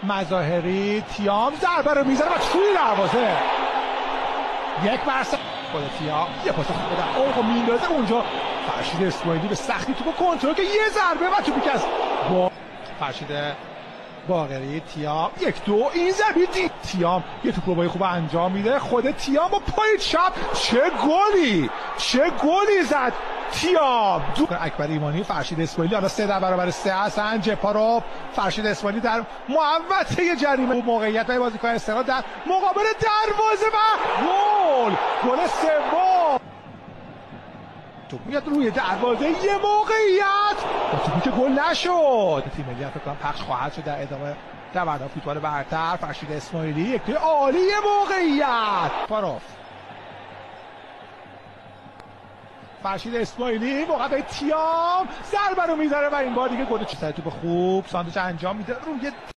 مظاهری تیام ضربه رو میزنه و توی دروازه یک برسه خود تیام یه پاس خوب در اوق میندازه اونجا فرشید اسماعیلی به سختی توپو کنترل که یه ضربه و توپی که از با فرشید باقری تیام یک دو این ضربه تیام یه توپ رو با خوب انجام میده خود تیام با پای چپ چه گلی زد تیام اکبر ایمانی فرشید اسماعیلی حالا 3 در برابر 3 هستن جپارو فرشید اسماعیلی در محوطه جریمه موقعیت و بازیکن استقلال در مقابل دروازه و گل سوم توپ میاد روی دروازه یه موقعیت با توپی که گل نشد تیم ملی فکر کنم پخش خواهد شد در ادامه دوران فوتبال برتر فرشید اسماعیلی یک عالی موقعیت فاروف فرشید اسماعیلی موقع تیام ضربه رو میذاره و این بار دیگه گل توپ خوب ساندویچ انجام میده روی